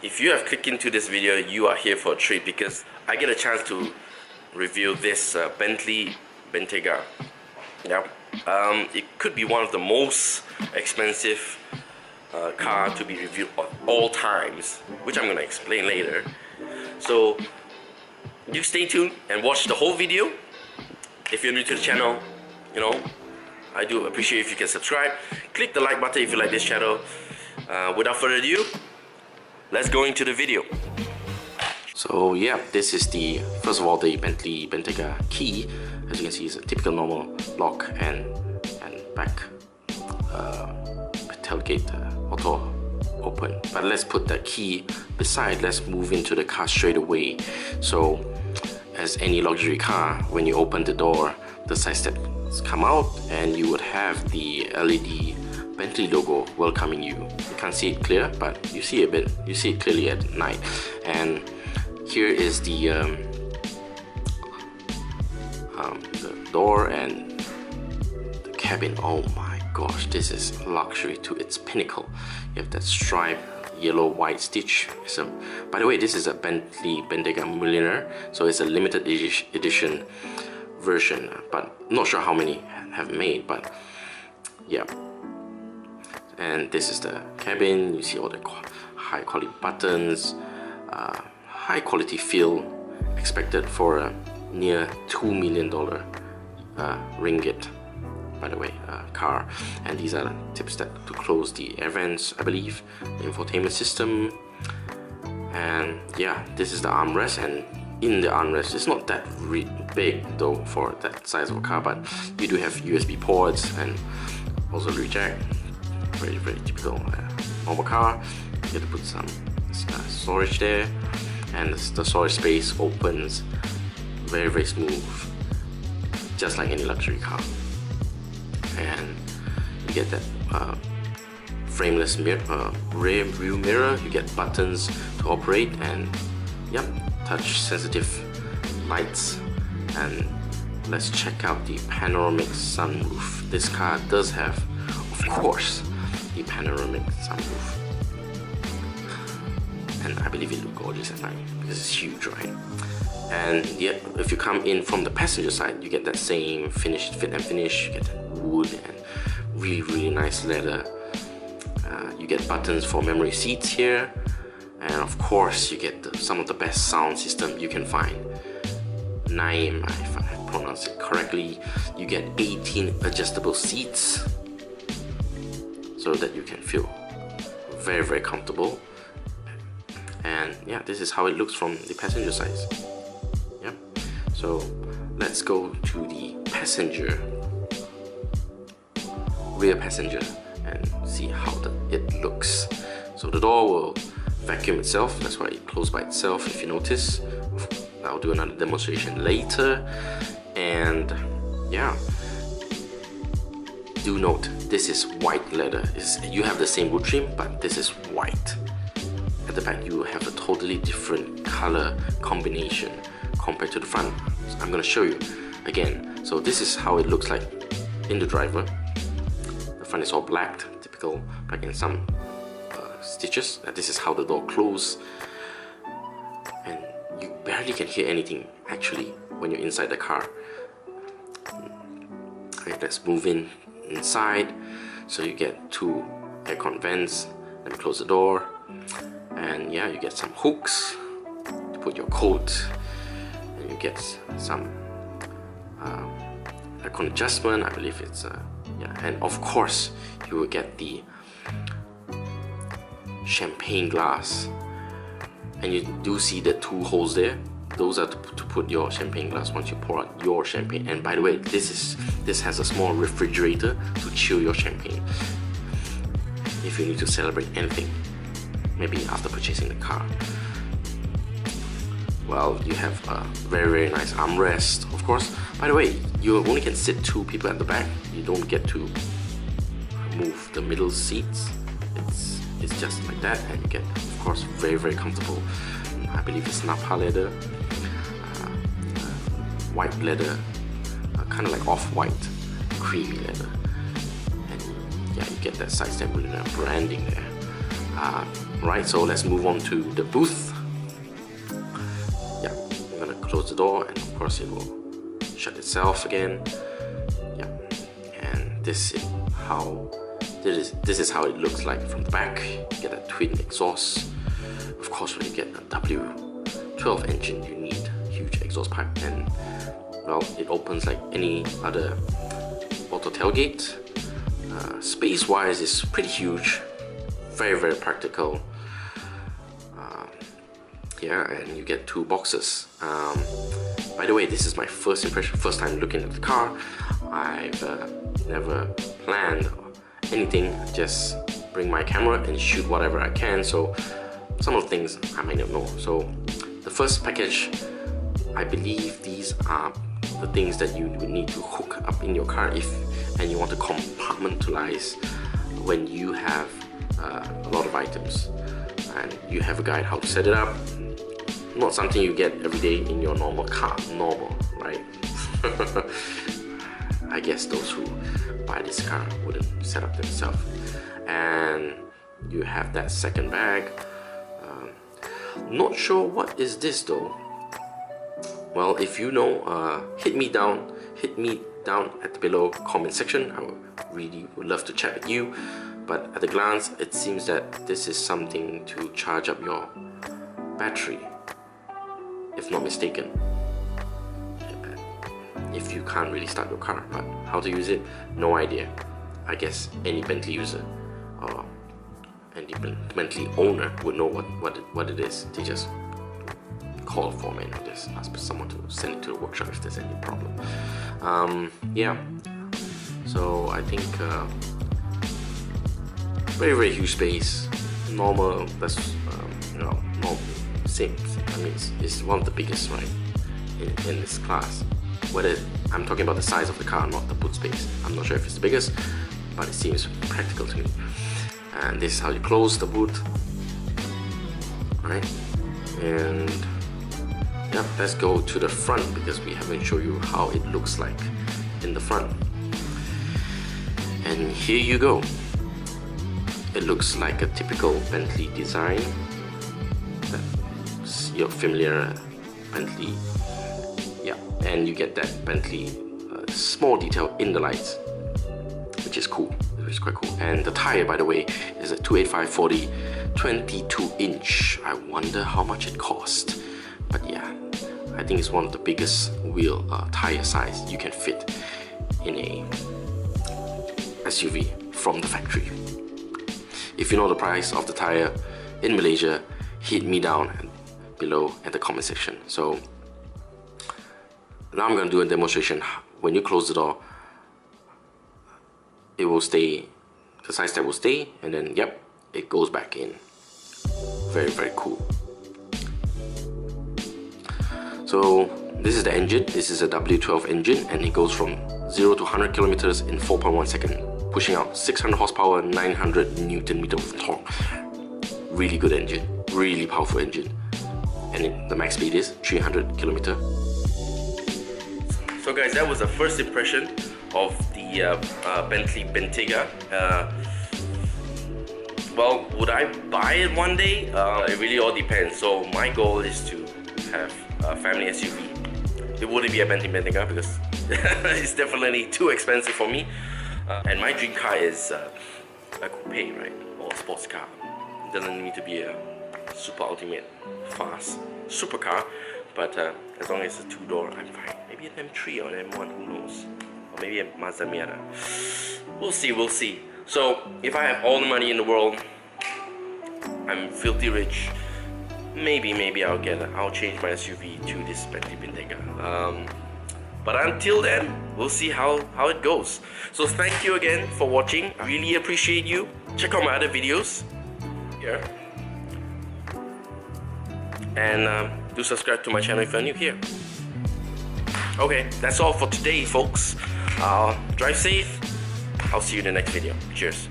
if you have clicked into this video, you are here for a treat because I get a chance to review this Bentley Bentayga. Yeah, it could be one of the most expensive car to be reviewed at all times, which I'm gonna explain later. So you stay tuned and watch the whole video. If you're new to the channel, you know, I do appreciate if you can subscribe. Click the like button if you like this channel. Without further ado, let's go into the video. So yeah, this is the, first of all, the Bentley Bentayga key. As you can see, it's a typical normal lock and back tailgate auto open. But let's put that key beside. Let's move into the car straight away. So as any luxury car, when you open the door, the side steps come out and you would have the LED Bentley logo welcoming you. You can't see it clear, but you see a bit. You see it clearly at night. And here is the door and the cabin. Oh my gosh, this is luxury to its pinnacle. You have that stripe, yellow white stitch. So, by the way, this is a Bentley Bentayga Mulliner, so it's a limited edition version. But I'm not sure how many have made, but yeah. And this is the cabin. You see all the high quality buttons, high quality feel expected for a near $2 million ringgit, by the way, car. And these are the tips that to close the air vents, I believe, the infotainment system. And yeah, this is the armrest, and in the armrest, it's not that big though for that size of a car, but you do have USB ports and also jack. Very typical normal car. You have to put some storage there, and the storage space opens very smooth, just like any luxury car. And you get that frameless mirror, rear view mirror. You get buttons to operate, and yep, touch sensitive lights. And let's check out the panoramic sunroof. This car does have, of course, the panoramic sunroof, and I believe it looks gorgeous at night because it's huge, right? And yeah, if you come in from the passenger side, you get that same finished fit and finish. You get that wood and really nice leather. You get buttons for memory seats here, and of course you get some of the best sound system you can find. Naim, if I pronounce it correctly. You get 18 adjustable seats, so that you can feel very comfortable. And yeah, this is how it looks from the passenger side. Yep. So let's go to the rear passenger, and see how it looks. So the door will vacuum itself. That's why it closed by itself. If you notice, I'll do another demonstration later. And yeah, do note, this is white leather. You have the same wood trim, but this is white. At the back, you have a totally different color combination compared to the front. So I'm going to show you again. So this is how it looks like in the driver. The front is all black, typical black, and some stitches. This is how the door closes, and you barely can hear anything actually when you're inside the car. Okay, let's move inside. So you get two aircon vents. Let me close the door, and yeah, you get some hooks to put your coat, and you get some aircon adjustment. I believe it's yeah, and of course you will get the champagne glass, and you do see the two holes there. Those are to put your champagne glass once you pour out your champagne. And by the way, this has a small refrigerator to chill your champagne if you need to celebrate anything, maybe after purchasing the car. Well, you have a very nice armrest, of course. By the way, you only can sit two people at the back. You don't get to move the middle seats. It's just like that, and you get, of course, very comfortable. I believe it's Napa leather, white leather, kind of like off-white, creamy leather. And yeah, you get that side step Mulliner branding there. Right, so let's move on to the booth. Yeah, I'm gonna close the door, and of course it will shut itself again. Yeah, and this is how it looks like from the back. You get a twin exhaust. Of course, when you get a W12 engine, you need huge exhaust pipe, and well, it opens like any other auto tailgate. Space-wise, it's pretty huge, very practical. Yeah, and you get 2 boxes. By the way, this is my first impression, first time looking at the car. I've never planned anything, just bring my camera and shoot whatever I can, so some of the things I might not know. So the first package, I believe these are the things that you would need to hook up in your car and you want to compartmentalize when you have a lot of items, and you have a guide how to set it up. Not something you get every day in your normal car, right? I guess those who buy this car wouldn't set up themselves. And you have that second bag. Not sure what is this though. Well, if you know, hit me down at the below comment section. I would love to chat with you. But at a glance, it seems that this is something to charge up your battery, if not mistaken. If you can't really start your car, but how to use it, no idea. I guess any Bentley user or any Bentley owner would know what it is. They just call for me and just ask someone to send it to the workshop if there's any problem. Yeah, so I think very huge space, normal. That's normal, same. I mean, it's one of the biggest, right, in this class. Whether I'm talking about the size of the car, not the boot space. I'm not sure if it's the biggest, but it seems practical to me. And this is how you close the boot, right? And yeah, let's go to the front because we haven't shown you how it looks like in the front. And here you go. It looks like a typical Bentley design. That's your familiar Bentley. Yeah, and you get that Bentley small detail in the lights, which is cool. It's quite cool. And the tire, by the way, is a 285/40 22-inch. I wonder how much it cost. But yeah, I think it's one of the biggest wheel tire size you can fit in a SUV from the factory. If you know the price of the tire in Malaysia, hit me down below at the comment section. So now I'm going to do a demonstration. When you close the door, it will stay, the side step will stay, and then yep, it goes back in. Very cool. So this is the engine. This is a W12 engine, and it goes from 0 to 100 kilometers in 4.1 seconds, pushing out 600 horsepower, 900 Newton meter of torque. Really good engine, really powerful engine, and the max speed is 300 kilometers. So guys, that was the first impression of the Bentley Bentayga. Well, would I buy it one day? It really all depends. So my goal is to have a family SUV. It wouldn't be a Bentley Bentayga because it's definitely too expensive for me. And my dream car is a coupe, right? Or a sports car. It doesn't need to be a super ultimate fast supercar, but as long as it's a 2-door, I'm fine. Maybe an M3 or an M1, who knows? Or maybe a Mazda Miata. We'll see. So if I have all the money in the world, I'm filthy rich, maybe I'll change my SUV to this Bentley Bentayga. But until then, we'll see how it goes. So thank you again for watching. I really appreciate you. Check out my other videos here. And do subscribe to my channel if you're new here. Okay, that's all for today, folks. Drive safe. I'll see you in the next video. Cheers.